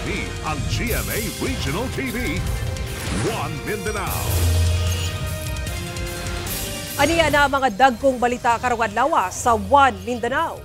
Kini ang GMA Regional TV, One Mindanao. Aniya na mga dagkong balita karong adlaw sa One Mindanao.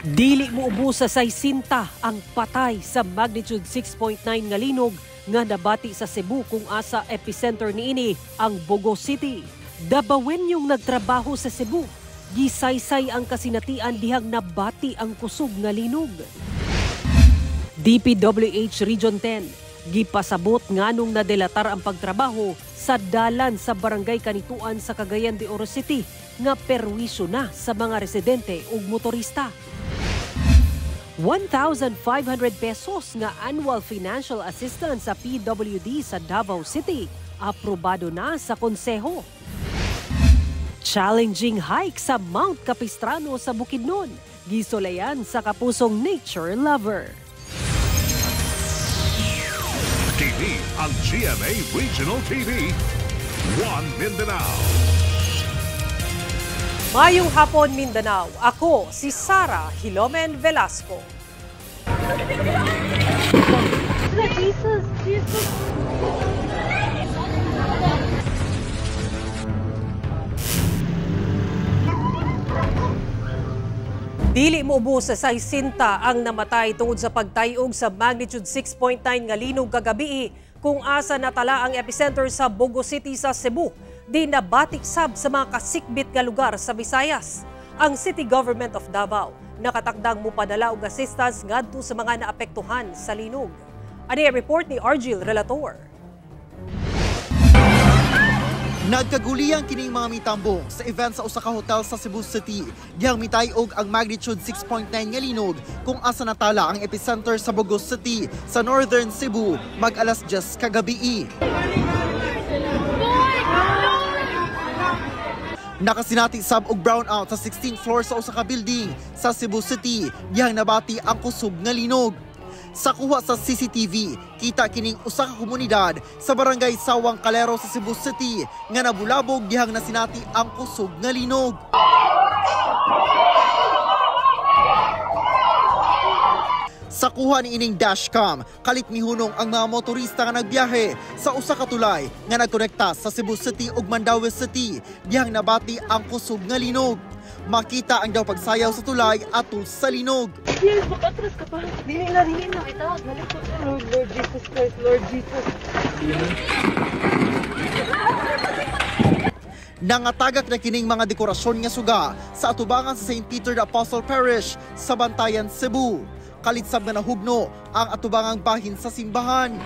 Dili mo ubos sa 60 ang patay sa magnitude 6.9 nga linog nga nabati sa Cebu kung asa epicenter niini ang Bogo City. Dabawen yung nagtrabaho sa Cebu. Gisaysay ang kasinatian dihang nabati ang kusog nga linog. DPWH Region 10 gipasabot nganong nadelatar ang pagtrabaho sa dalan sa barangay Kanituan sa Cagayan de Oro City nga perwisyo na sa mga residente ug motorista. 1,500 pesos nga annual financial assistance sa PWD sa Davao City aprobado na sa konseho. Challenging hike sa Mount Capistrano sa Bukidnon, gisulayan sa kapusong nature lover. Kini ang GMA Regional TV, One Mindanao. Mayong hapon Mindanao, ako si Sara Hilomen Velasco. Jesus. Dili mo ubos sa 60 ang namatay tungod sa pagtayog sa magnitude 6.9 nga linog kagabi kung asa natala ang epicenter sa Bogo City sa Cebu. Di nabatik sab sa mga kasikbit nga lugar sa Visayas. Ang City Government of Davao nakatakdang mupadala og assistance ngadto sa mga naapektuhan sa linog. Ani ang report ni Argil Relator. Nagkaguliyang kining mga mitambong sa event sa usa ka hotel sa Cebu City. Dihang mitayog ang magnitude 6.9 nga linog kung asa natala ang epicenter sa Bogo City sa Northern Cebu mag-alas 10 kagabi. Nakasinati sab og brownout sa 16th floor sa usa ka building sa Cebu City dihang nabati ang kusog nga linog. Sa kuha sa CCTV, kita kining usa ka komunidad sa barangay Sawang Calero sa Cebu City nga nabulabog dihang nasinati ang kusog nga linog. Sa kuha ni ining dashcam, kalit mihunong ang mga motorista nga nagbiyahe sa usa ka tulay nga nagkonekta sa Cebu City ug Mandaue City dihang nabati ang kusog nga linog. Makita ang daw pagsayaw sa tulay atol sa linog. Yes, makatras ka pa. Dili na. Itawag, nalikot na. Lord Jesus Christ, Lord Jesus. Nangatagak na kining mga dekorasyon nga suga sa atubangan sa St. Peter the Apostle Parish sa Bantayan, Cebu. Kalitsab na nahugno ang atubangang bahin sa simbahan.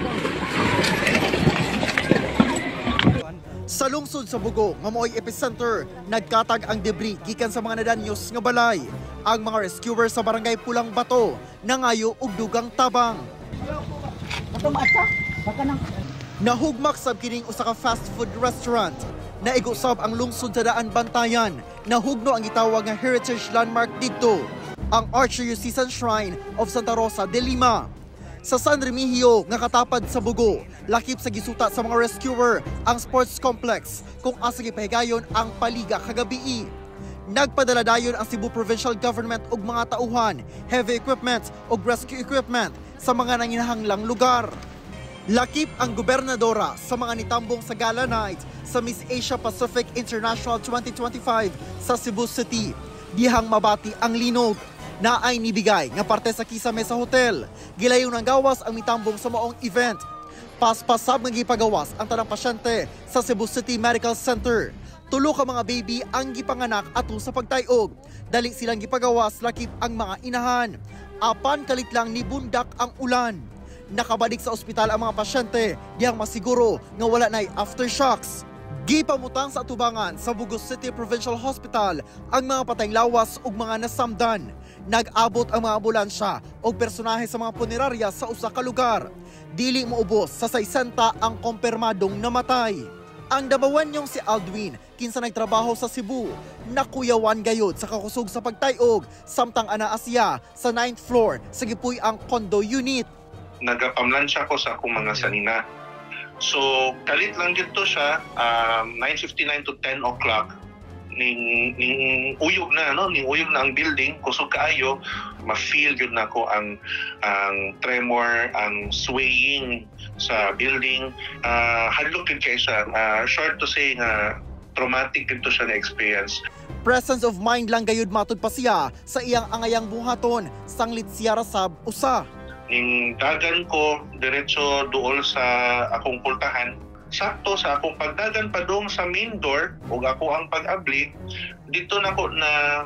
Sa lungsod sa Bogo, nga mo'y epicenter, nagkatag ang debris gikan sa mga nadanyos nga balay. Ang mga rescuer sa barangay Pulang Bato nangayo og dugang tabang. Nahugmak sab kining usa ka fast food restaurant. Naigusab ang lungsod sa Daan Bantayan. Nahugno ang gitawag nga heritage landmark didto, ang Archdiocesan Shrine of Santa Rosa de Lima. Sa San Remigio nga katapad sa Bogo, lakip sa gisuta sa mga rescuer ang sports complex kung asa gipahigayon ang paliga kagabi. Nagpadala dayon ang Cebu Provincial Government og mga tauhan, heavy equipment ug rescue equipment sa mga nanginahanglang lugar. Lakip ang gobernadora sa mga nitambong sa gala night sa Miss Asia Pacific International 2025 sa Cebu City. Dihang mabati ang linog. Naay nibigay nga parte sa kisame sa hotel. Gilayon ng gawas ang mitambong sa maong event. Paspasab nga gipagawas ang tanang pasyente sa Cebu City Medical Center. Tulo ka mga baby ang gipanganak ato sa pagtayog. Dali silang gipagawas lakip ang mga inahan. Apan kalit lang ni bundak ang ulan. Nakabadik sa ospital ang mga pasyente diyang masiguro nga wala na'y aftershocks. Gipamutang sa atubangan sa Bogo City Provincial Hospital ang mga patayng lawas ug mga nasamdan. Nag-abot ang mga ambulansya o personahe sa mga punerarya sa usa ka lugar. Dili moubos sa 60 ang kumpirmadong namatay. Ang dabawanyong si Aldwin, kinsa nagtrabaho sa Cebu, nakuyawan gayod sa kakusog sa pagtayog, samtang anaa siya sa 9th floor sa gipuy ang condo unit. Nagapamlansya ko sa akong mga sanina. So kalit lang dito siya 9:59 to 10 o'clock ning uyog na ang building kusog kaayo ma-feel yun nako ang tremor, ang swaying sa building. Hadlok yun kay siya. Short to say nga traumatic ito siya na experience. Presence of mind lang gayud matud pa siya sa iyang angayang buhaton sanglit siya rasab usa. Ning dagan ko diretso duol sa akong pultahan. Sakto sa akong pagdagan padung sa main door ug ako ang pag-abli, dito nako na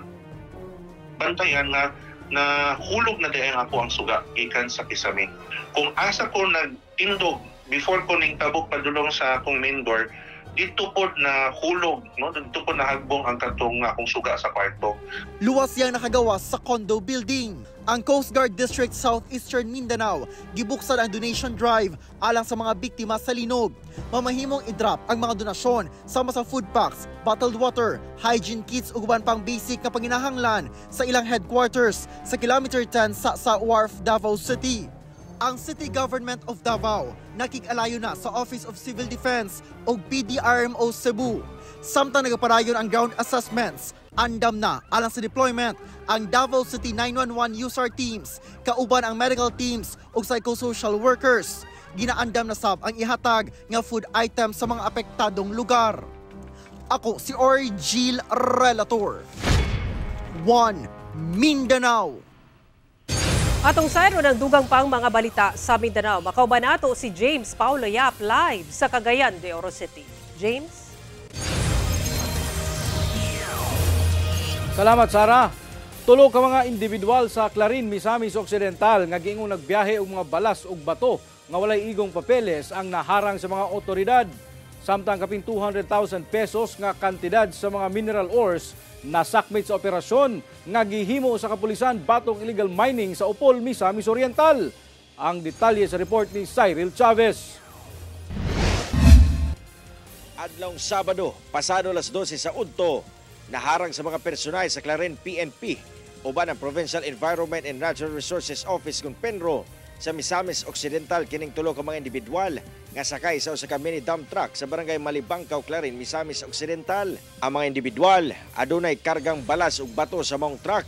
bantayan nga na hulog na diay ako ang suga gikan sa kisame. Kung asa ko nagtindog before ko ning tabok padulong sa akong main door, dito po na hulog, dito po nahagbong ang katong akong suga sa kwarto. Luwas yang nakagawas sa condo building. Ang Coast Guard District Southeastern Mindanao gibuksan ang donation drive alang sa mga biktima sa linog. Mamahimong i-drop ang mga donasyon sama sa food packs, bottled water, hygiene kits ug uban pang basic na panginahanglan sa ilang headquarters sa Kilometer 10 sa Wharf, Davao City. Ang City Government of Davao nakig-alayo na sa Office of Civil Defense o PDRMO Cebu. Samtang nagaparayon ang ground assessments, andam na alang sa deployment ang Davao City 911 USAR teams, kauban ang medical teams ug psychosocial workers. Ginaandam na sab ang ihatag nga food items sa mga apektadong lugar. Ako si Orgil Relator. 1 Mindanao. Atong sayro ng dugang pang mga balita sa Mindanao. Makauban nato si James Paulo Yap live sa Cagayan de Oro City. James? Salamat, Sarah. Tulo ka mga individual sa Clarin, Misamis Occidental nga giingong nagbiyahe og mga balas ug bato nga walay igong papeles ang naharang sa mga otoridad. Samtang kapin 200,000 pesos nga kantidad sa mga mineral ores nasakmit sa operasyon nga gihimo sa kapulisan batong illegal mining sa Upol, Misamis Oriental. Ang detalye sa report ni Cyril Chavez. Adlong Sabado, pasado alas 12 sa udto, naharang sa mga personal sa Clarin PNP uban ang Provincial Environment and Natural Resources Office kung Penro sa Misamis Occidental kining tulo ka mga individual nga sakay sa usa ka mini dump truck sa barangay Malibangkaw, Clarin, Misamis Occidental. Ang mga individual adunay kargang balas ug bato sa maong truck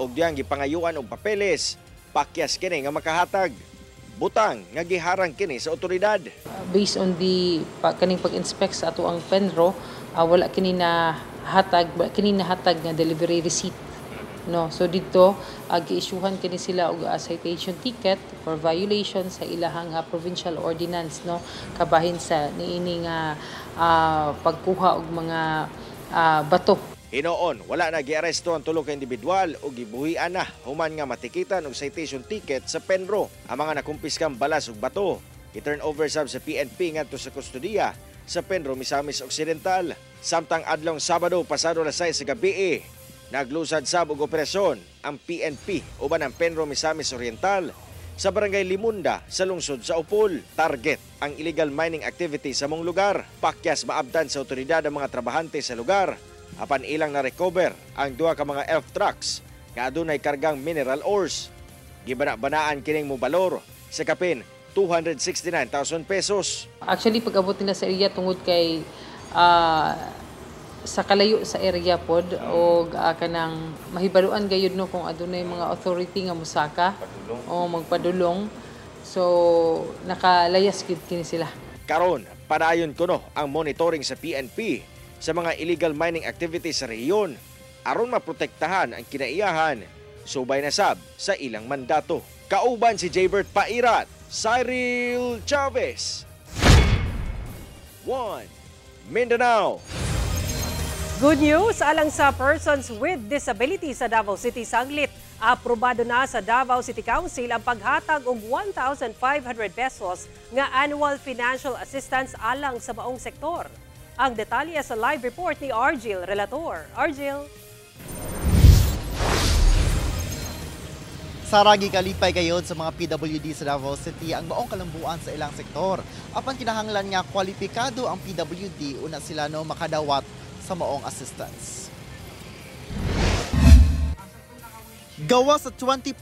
ug diyang gipangayuan og papeles pakyas kini nga makahatag. Butang nga giharang kini sa otoridad. Based on the kaning pag-inspect sa ato ang Penro, wala kini na hatag nga delivery receipt. No, so dito gi-issuehan kini sila og citation ticket for violation sa ilahang provincial ordinance, no, kabahin sa niini nga pagkuha og mga bato. Hinoon, wala na giaresto ang tulo ka individual o gibuhian na human nga matikitan og citation ticket sa Penro. Ang mga nakumpiskang balas ug bato i-turn over sab sa PNP ngadto sa kustudiya sa Penro, Misamis Occidental. Samtang adlong Sabado pasado alas 6 sa gabi, naglusad sab og operasyon ang PNP uban ang Penro, Misamis Oriental sa barangay Limunda sa lungsod sa Upol. Target ang illegal mining activity sa mong lugar. Pakyas maabdan sa otoridad ang mga trabahante sa lugar. Apan ilang na-recover ang duha ka mga elf trucks nga adunay kargang mineral ores. Gibana-banaan kining mobalor sa kapin 269,000 pesos. Actually, pag-abot nila sa area tungod kay sa kalayo sa area pod o kanang mahibaluan gayud no kung adunay mga authority nga musaka o magpadulong, so nakalayas gid kini sila. Karon padayon kuno ang monitoring sa PNP sa mga illegal mining activities sa rehiyon aron maprotektahan ang kinaiyahan subay na sab sa ilang mandato. Kauban si Jaybert Pairat, Cyril Chavez. 1 Mindanao. Good news alang sa persons with disabilities sa Davao City Sanglit. Aprobado na sa Davao City Council ang paghatag og 1,500 pesos nga annual financial assistance alang sa maong sektor. Ang detalye sa live report ni Argil Relator. Argil. Saragi kalipay gayod sa mga PWD sa Davao City ang maong kalambuan sa ilang sektor. Apan kinahanglan nga kwalipikado ang PWD una sila no makadawat sa maong assistance. Gawa sa 20%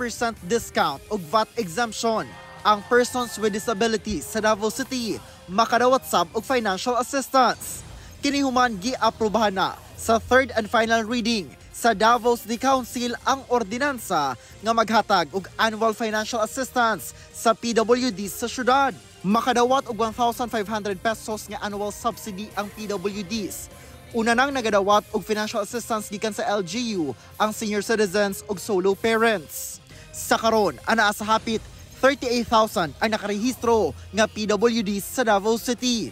discount o VAT exemption ang persons with disabilities sa Davao City makadawat sab og financial assistance. Kini human giaprobahan na sa third and final reading sa Davao City Council ang ordinansa nga maghatag og annual financial assistance sa PWD sa syudad. Makadawat og 1,500 pesos nga annual subsidy ang PWDs. Una nang nagadawat og financial assistance gikan sa LGU ang senior citizens ug solo parents. Sa karon, anaa sa hapit 38,000 ang nakarehistro nga PWDs sa Davao City.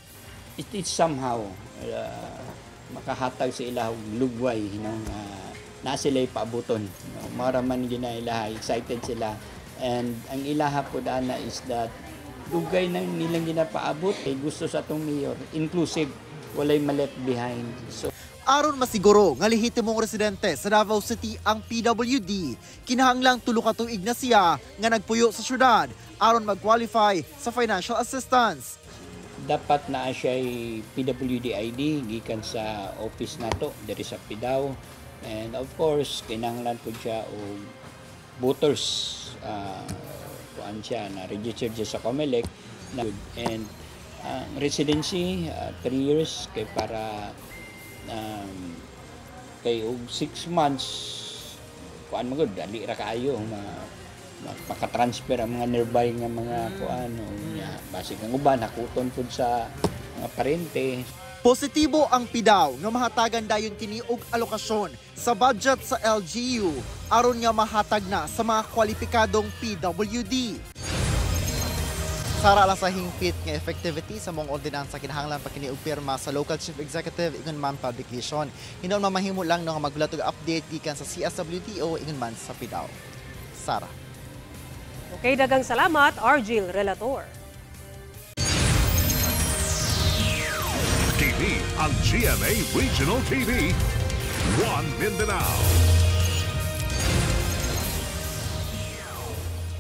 It is somehow makahatag sa ilang lugway na sila paabuton. Maraman gina ilaha, excited sila. And ang ilaha po dana is that lugay na nilang ginapaabot gusto sa atong mayor, inclusive, walay ma-left behind. So, aron masiguro nga lehitimong residente sa Davao City ang PWD, kinahanglang tulo ka tuig na siya nga nagpuyo sa syudad aron mag-qualify sa financial assistance. Dapat na siya PWD ID gikan sa office nato diri sa Pidao, and of course kinahanglan po siya og voters kuan siya na registered siya sa COMELEC and residency 3 years kay para kay og 6 months kuan magud dali ra kaayo makatransfer ang mga nearby nga mga kuan nya basig ang uban hakuton pud sa mga parente. Positibo ang Pidao nga mahatagan dayon kini og alokasyon sa budget sa LGU aron nga mahatag na sa mga kwalipikadong PWD. Sara ala sa hingpit nga effectivity sa mong ordinansa kinahanglan pa kini og pirma sa local chief executive ingon man publication. Hinon mamahimo lang nga magbulat og update gikan sa CSWDO ingon man sa Pidao. Sara. Okay, dagang salamat, Argil Relator. Kini ang GMA Regional TV, One Mindanao.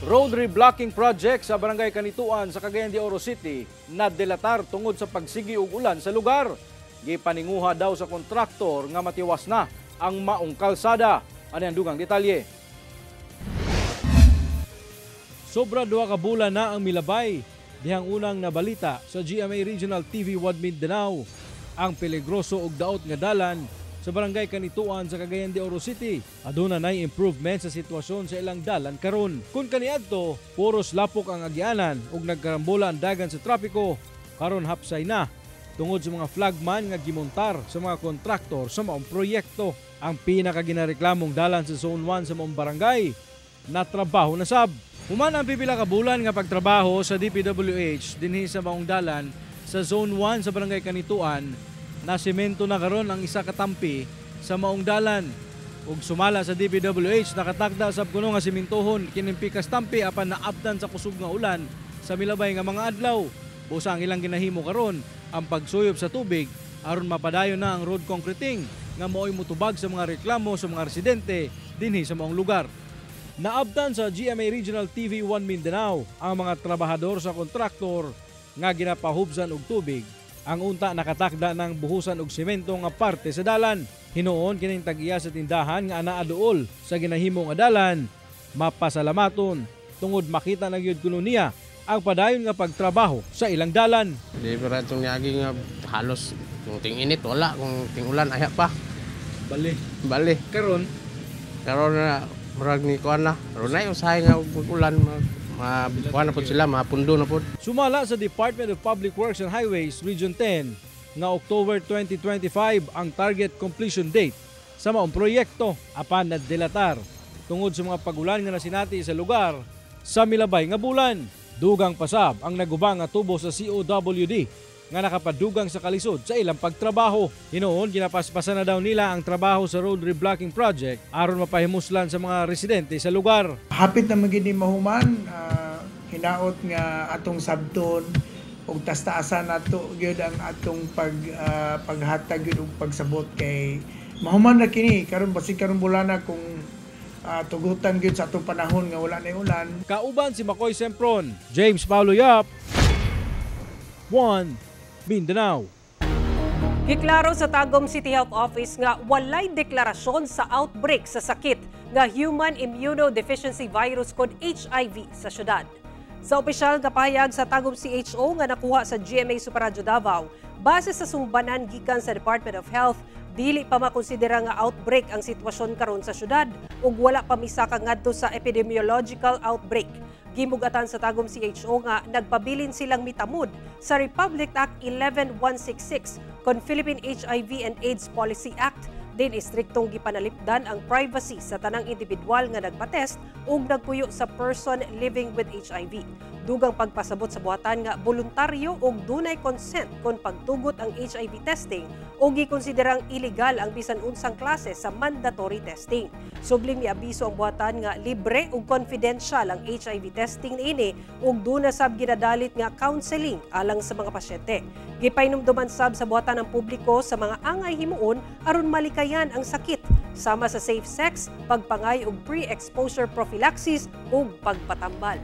Road reblocking project sa Barangay Kanituan sa Cagayan de Oro City na delatar tungod sa pagsigi og ulan sa lugar. Gipaninguha daw sa kontraktor nga matiwas na ang maong kalsada. Ano ang dugang detalye? Sobra 2 ka bulan na ang milabay. Dihang unang nabalita sa GMA Regional TV One Mindanao ang peligroso og daot nga dalan sa Barangay Kanituan sa Cagayan de Oro City. Aduna nay improvement sa sitwasyon sa ilang dalan karon. Kun kaniadto, puros lapok ang agyanan ug nagkarambola ang dagan sa trapiko. Karon hapsay na tungod sa mga flagman nga gimontar sa mga kontraktor sa maong proyekto. Ang pinakaginareklamong dalan sa Zone 1 sa maong barangay natrabaho na sab. Human ang pipila ka bulan nga pagtrabaho sa DPWH dinhi sa maong dalan sa Zone 1 sa Barangay Kanituan. Nasemento na karon ang isa ka tampi sa maong dalan. Ug sumala sa DPWH nakatakda sab kuno nga sementohon kining pikas tampi apan naabtan sa kusog nga ulan sa milabay nga mga adlaw. Busa ang ilang ginahimo karon ang pagsuyop sa tubig aron mapadayon na ang road concreting nga mo'y mutubag sa mga reklamo sa mga residente dinhi sa maong lugar. Naabtan sa GMA Regional TV 1 Mindanao ang mga trabahador sa kontraktor nga ginapahubsan og tubig. Ang unta nakatakda ng buhusan og semento nga parte sa dalan. Hinuon kining tag-iya sa tindahan nga anaa duol sa ginahimo nga dalan. Mapasalamaton tungod makita na gyud kuno niya ang padayon nga pagtrabaho sa ilang dalan. Di para itong nyagi nga halos kung ting init wala, kung ting ulan aya pa. Bali. Karon na murag ni kuan na. Karon na usahay nga ulan kuan na po sila, mapundo na po. Sumala sa Department of Public Works and Highways Region 10 nga October 2025 ang target completion date sa maong proyekto apan nadelatar tungod sa mga pagulan nga nasinati sa lugar sa milabay nga bulan. Dugang pasab ang nagubang nga tubo sa COWD nga nakapadugang sa kalisod sa ilang pagtrabaho. Hinuon ginapaspasan na daw nila ang trabaho sa road reblocking project aron mapahimuslan sa mga residente sa lugar. Hapit na magini mahuman, hinaot nga atong sabton ug tas-taasan nato gyud ang atong paghatag gyud og pagsabot kay mahuman na kini karon basig karon bulana kung tugutan gyud sa atong panahon nga wala na ulan. Kauban si Makoy Sempron, James Paulo Yap, One Mindanao. Giklaro sa Tagum City Health Office nga walay deklarasyon sa outbreak sa sakit nga Human Immunodeficiency Virus called HIV sa syudad. Sa opisyal nga pahayag sa Tagum CHO nga nakuha sa GMA Superradyo Davao, base sa sumbanan gikan sa Department of Health, dili pa makonsidera nga outbreak ang sitwasyon karon sa syudad ug wala pa misaka ngadto sa epidemiological outbreak. Gimugatan sa Tagum CHO nga nagpabilin silang mitamud sa Republic Act 11166 kon Philippine HIV and AIDS Policy Act. Din istriktong gipanalipdan ang privacy sa tanang individual nga nagpatest ug nagpuyo sa person living with HIV. Dugang pagpasabot sa buhatan nga voluntaryo ug dunay consent kon pagtugot ang HIV testing ug gikonsiderang illegal ang bisan unsang klase sa mandatory testing. Subling miabiso ang buhatan nga libre ug confidential ang HIV testing niini ug duna sab ginadalit nga counseling alang sa mga pasyente. Gipainumduman sab sa buhatan ng publiko sa mga angay himuon aron malikayan ang sakit sama sa safe sex, pagpangay ug pre-exposure prophylaxis ug pagpatambal.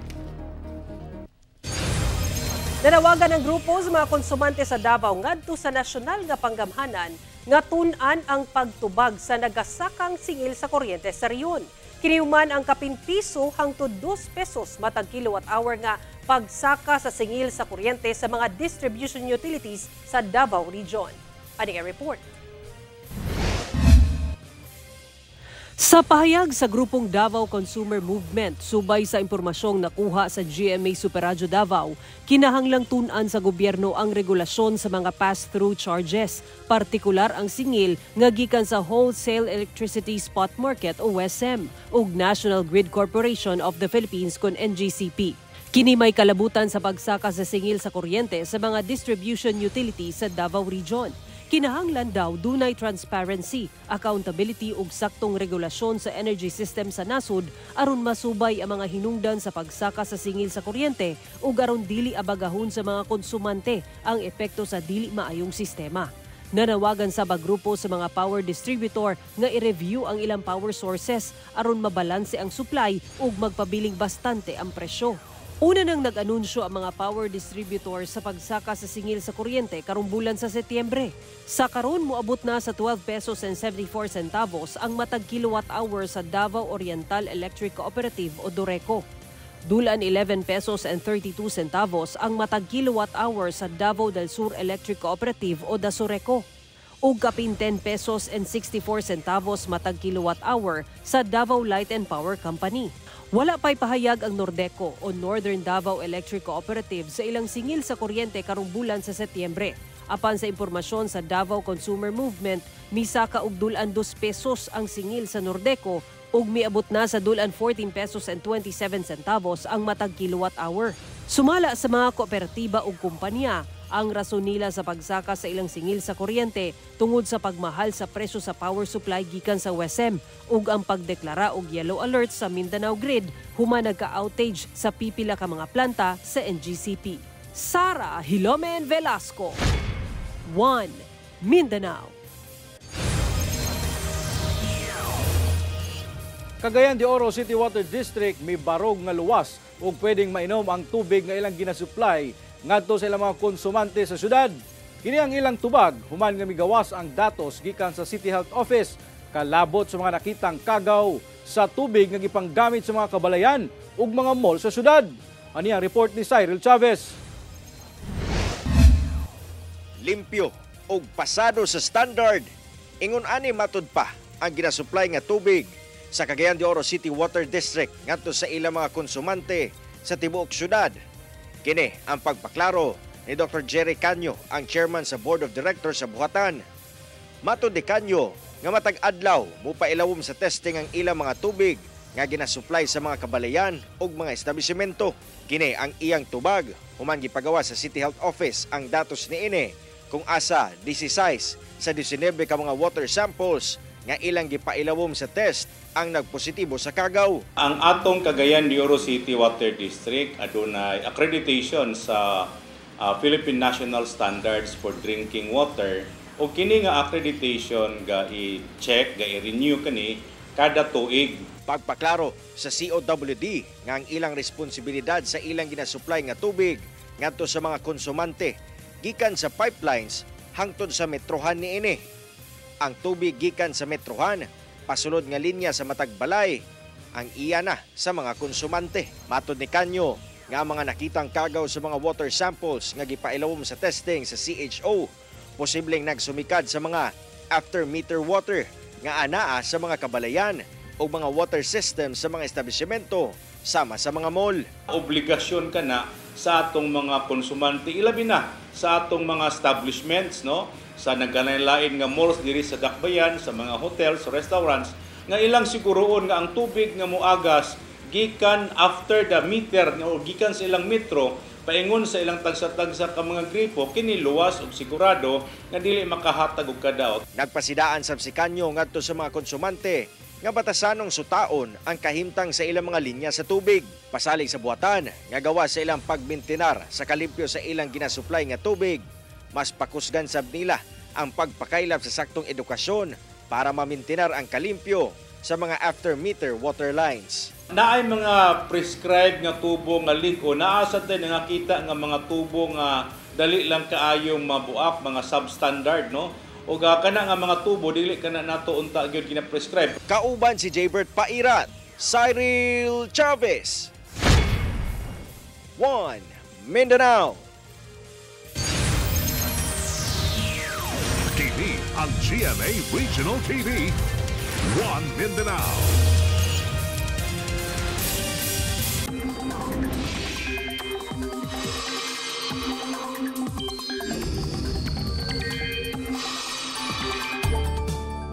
Nanawagan ng grupo sa mga konsumante sa Davao ngadto sa nasyonal nga panggamhanan nga tun-an ang pagtubag sa nagasakang singil sa kuryente sa riyon. Kiniuman ang kapin piso hangtod 2 pesos matag kilowatt-hour nga pagsaka sa singil sa kuryente sa mga distribution utilities sa Davao Region. Aning report. Sa pahayag sa grupong Davao Consumer Movement, subay sa impormasyong nakuha sa GMA Superradyo Davao, kinahanglang tun-an sa gobyerno ang regulasyon sa mga pass-through charges, partikular ang singil nga gikan sa Wholesale Electricity Spot Market o WESM ug National Grid Corporation of the Philippines kon NGCP. Kini may kalabutan sa pagsaka sa singil sa kuryente sa mga distribution utilities sa Davao Region. Kinahanglan daw dunay transparency, accountability ug saktong regulasyon sa energy system sa nasud aron masubay ang mga hinungdan sa pagsaka sa singil sa kuryente ug aron dili abagahon sa mga konsumante ang epekto sa dili maayong sistema. Nanawagan sa grupo sa mga power distributor nga i-review ang ilang power sources aron mabalanse ang supply ug magpabiling bastante ang presyo. Una nang nag-anunsyo ang mga power distributor sa pagsaka sa singil sa kuryente karong bulan sa Setyembre. Sa karon moabot na sa 12 pesos and 74 centavos ang matag kilowatt-hour sa Davao Oriental Electric Cooperative o DORECO. Dulan 11 pesos and 32 centavos ang matag kilowatt-hour sa Davao del Sur Electric Cooperative o DASURECO. Ug kapin 10 pesos and 64 centavos matag kilowatt-hour sa Davao Light and Power Company. Wala pa'y pahayag ang Nordeco o Northern Davao Electric Cooperative sa ilang singil sa kuryente karong bulan sa Setyembre. Apan sa impormasyon sa Davao Consumer Movement, misaka og dulan 2 pesos ang singil sa Nordeco ug miabot na sa dulan 14 pesos and 27 centavos ang matag kilowatt-hour. Sumala sa mga kooperatiba ug kumpanya, ang rason nila sa pagsaka sa ilang singil sa kuryente tungod sa pagmahal sa presyo sa power supply gikan sa WESM ug ang pagdeklara og yellow alert sa Mindanao Grid human nagka-outage sa pipila ka mga planta sa NGCP. Sara Hilomen Velasco, 1 Mindanao. Cagayan de Oro City Water District may barog nga luwas ug pwedeng mainom ang tubig nga ilang ginasupply ngadto sa ilang mga konsumante sa syudad. Kini ang ilang tubag human nga migawas ang datos gikan sa City Health Office kalabot sa mga nakitang kagaw sa tubig nga gipanggamit sa mga kabalayan ug mga mall sa syudad. Ani ang report ni Cyril Chavez. Limpyo ug pasado sa standard. Ingon ani matud pa ang ginasupply nga tubig sa Cagayan de Oro City Water District ngadto sa ilang mga konsumante sa tibuok syudad. Kini ang pagpaklaro ni Dr. Jerry Canyo, ang chairman sa Board of Directors sa buhatan. Matud ni Canyo nga matag adlaw mupailawom sa testing ang ilang mga tubig nga ginasupply sa mga kabalayan ug mga establishmento. Kini ang iyang tubag human gipagawa sa City Health Office ang datos niini kung asa 16 sa 19 ka mga water samples nga ilang gipailawom sa test ang nagpositibo sa kagaw. Ang atong Cagayan de Oro City Water District adunay accreditation sa Philippine National Standards for Drinking Water o kini nga accreditation ga i-check, ga i-renew kani kada tuig. Pagpaklaro sa COWD nga ang ilang responsibilidad sa ilang ginasupply nga tubig ngadto sa mga konsumante gikan sa pipelines hangtod sa metrohan niini. Ang tubig gikan sa metrohan pasulod nga linya sa matag balay ang iya na sa mga konsumante. Matod ni Canyo, nga mga nakitang kagaw sa mga water samples nga gipailawom sa testing sa CHO posibleng nagsumikad sa mga after-meter water nga anaa sa mga kabalayan o mga water system sa mga establishmento sama sa mga mall. Obligasyon ka na sa atong mga konsumante, ilabi na sa atong mga establishments, no? Sa nagkanalain nga malls diri sa Dakbayan, sa mga hotels, restaurants, nga ilang siguroon nga ang tubig nga moagas gikan after the meter o gikan sa ilang metro paingon sa ilang tagsa-tagsa ka mga gripo kini luwas ug sigurado nga dili makahatag og kadaot. Nagpasidaan sab si Kanyo ngadto sa mga konsumante nga batasanong sutaon ang kahimtang sa ilang mga linya sa tubig. Pasalig sa buhatan nga gawa sa ilang pagbintinar sa kalimpyo sa ilang ginasupply nga tubig. Mas pakusgan sab nila ang pagpakaylap sa saktong edukasyon para mamintinar ang kalimpyo sa mga after-meter water lines. Naay mga prescribed nga tubo nga leak o naasa din nga kita nga mga tubo nga dali lang kaayong mabuak, mga substandard, no? O kana nga mga tubo dili kana nato unta gyud gina-prescribe. Kauban si Jaybert Pairat, Cyril Chavez. 1 Mindanao. TV ang GMA Regional TV. 1 Mindanao.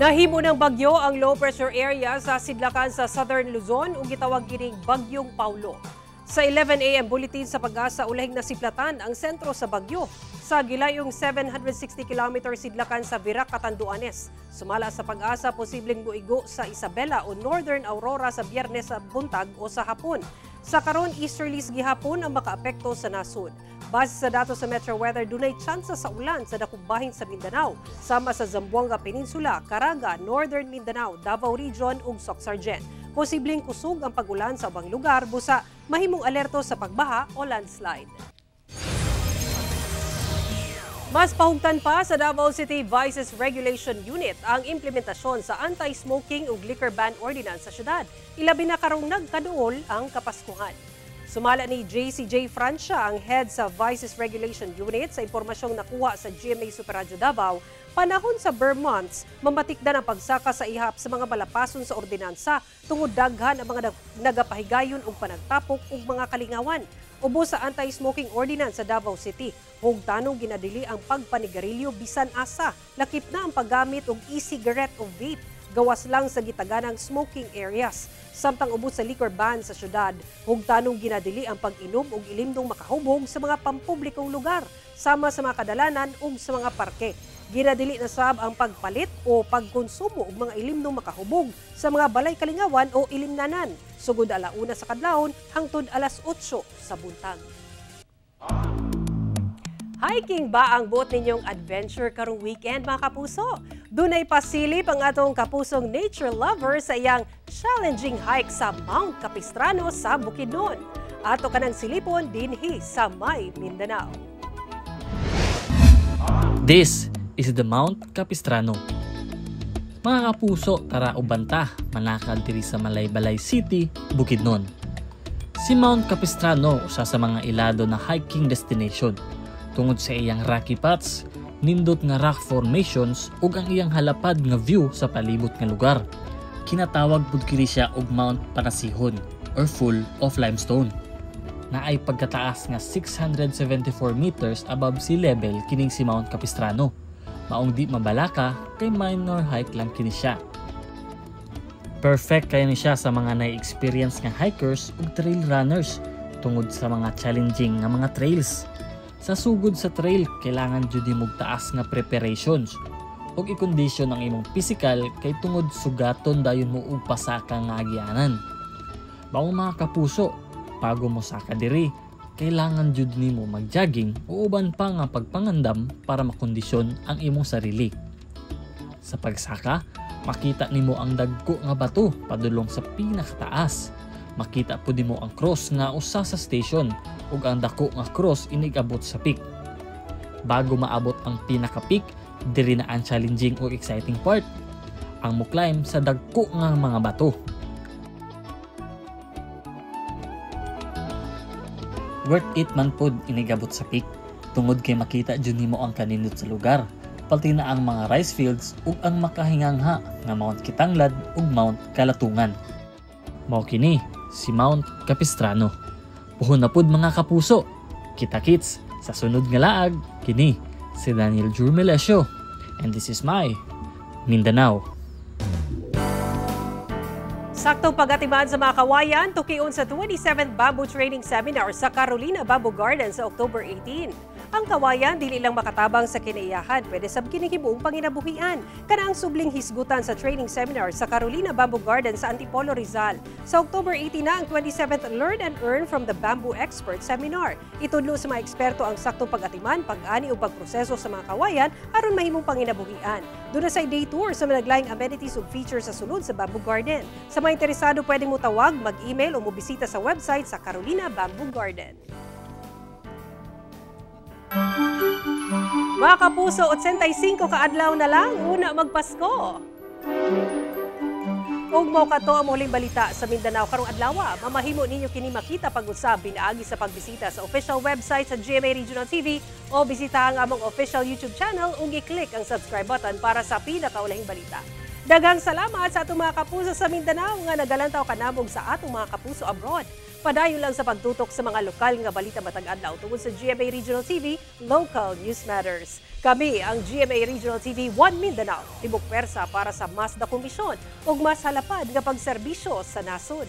Nahimo ng bagyo ang low pressure area sa sidlakan sa Southern Luzon ug gitawag kining Bagyong Paulo. Sa 11 AM bulletin sa Pag-asa ulahing nasiplatan ang sentro sa bagyo sa gilayong 760 km sidlakan sa Virac, Catanduanes. Sumala sa Pag-asa posibleng muigo sa Isabela o Northern Aurora sa Biyernes sa buntag o sa hapon. Sa karon easterlies gihapon ang makaapekto sa nasud. Base sa datos sa Metro Weather, dunay tsansa sa ulan sa dakong bahin sa Mindanao, sama sa Zamboanga Peninsula, Caraga, Northern Mindanao, Davao Region ug Soc-Sargen. Posibleng kusog ang pag-ulan sa ubang lugar, busa mahimong alerto sa pagbaha o landslide. Mas pahugtan pa sa Davao City Vices Regulation Unit ang implementasyon sa anti-smoking ug liquor ban ordinance sa syudad. Ilabi na karong nagkaduol ang Kapaskuhan. Sumala ni JCJ Francia, ang head sa Vices Regulation Unit, sa impormasyong nakuha sa GMA Super Radio Davao, panahon sa Burr months, mamatikdan ang pagsaka sa ihap sa mga balapason sa ordinansa tungod daghan ang mga nagapahigayon ug panagtapok ug mga kalingawan. Ubo sa anti-smoking ordinance sa Davao City, hugtanong ginadili ang pagpanigarilyo bisan asa, lakip na ang paggamit og e-cigarette o vape, gawas lang sa gitaganang smoking areas. Samtang ubos sa liquor ban sa syudad, hugtanong ginadili ang pag-inom ug ilimdong makahubog sa mga pampublikong lugar, sama sa mga kadalanan ug sa mga parke. Ginadili na sab ang pagpalit o pagkonsumo og mga ilimdong makahubog sa mga balay kalingawan o ilimnanan, sugod 1:00 sa kadlawon hangtod 8:00 sa buntag. Hiking ba ang buot ninyong adventure karong weekend, mga kapuso? Dunay pasilip ang atong kapusong nature lover sa iyang challenging hike sa Mount Capistrano sa Bukidnon. Ato kanang silipon dinhi sa May Mindanao. This is the Mount Capistrano. Mga kapuso, tara ubanta, manakad diri sa Malaybalay City, Bukidnon. Si Mount Capistrano usa sa mga ilado na hiking destination. Tungod sa iyang rocky paths, nindot nga rock formations ug ang iyang halapad nga view sa palibot nga lugar. Kinatawag pud kini siya og Mount Panasihon or full of limestone. Naay pagkataas nga 674 meters above sea level kining si Mount Capistrano. Maong di mabalaka kay minor hike lang kini siya. Perfect kaya ni siya sa mga na-experience nga hikers ug trail runners tungod sa mga challenging nga mga trails. Sa sugod sa trail, kailangan jud imong taas nga preparations ug i-condition ang imong physical kay tungod sugaton dayon mo og pasaka nga agyanan. Bago mga kapuso, bago mo saka diri, kailangan jud nimo mag-jogging o uban pa nga pagpangandam para makondisyon ang imong sarili. Sa pagsaka, makita nimo ang dagko nga bato padulong sa pinakataas. Makita pud nimo ang cross nga usa sa station ug ang dako nga cross inigabot sa peak. Bago maabot ang pinaka-peak, diri na ang challenging o exciting part, ang mo-climb sa dagko nga mga bato. worth it man pod inigabot sa peak. Tungod kay makita jud nimo ang kanindot sa lugar, pati na ang mga rice fields ug ang makahingangha nga Mount Kitanglad ug Mount Kalatungan. Mao kini si Mount Capistrano. Puhon na pod mga kapuso. Kita-kits sa sunod nga laag, kini si Daniel Jurmelesio. And this is my Mindanao. Saktong pag-atiman sa mga kawayan, tukion sa 27th Bamboo Training Seminar sa Carolina Bamboo Garden sa October 18. Ang kawayan dili lang makatabang sa kinaiyahan, pwede sab kinihibuong panginabuhian. Kana ang subling hisgutan sa training seminar sa Carolina Bamboo Garden sa Antipolo, Rizal. Sa October 18 na ang 27th Learn and Earn from the Bamboo Expert Seminar. Itudlo sa mga eksperto ang saktong pag-atiman, pag-ani o pagproseso sa mga kawayan aron mahimong panginabuhian. Doon na sa day tour sa managlaing amenities ug features sa sulod sa Bamboo Garden. Sa mga interesado, pwede mo tawag, mag-email o mobisita sa website sa Carolina Bamboo Garden. Mga kapuso, 85 kaadlaw na lang, una magpasko. Ug mao kato ang muling balita sa Mindanao karong adlaw. Mamahimo ninyo kini makita pag-usab pinaagi sa pagbisita sa official website sa GMA Regional TV o bisita ang among official YouTube channel ug i-click ang subscribe button para sa pinakaulahing balita. Daghang salamat sa atong mga kapuso sa Mindanao nga nagalantaw kanamog sa atong mga kapuso abroad. Padayon lang sa pagtutok sa mga lokal nga balita matag adlaw tungod sa GMA Regional TV, Local News Matters. Kami ang GMA Regional TV 1 Mindanao, tibok pwersa para sa mas dakong misyon ug mas halapad nga pagserbisyo sa nasod.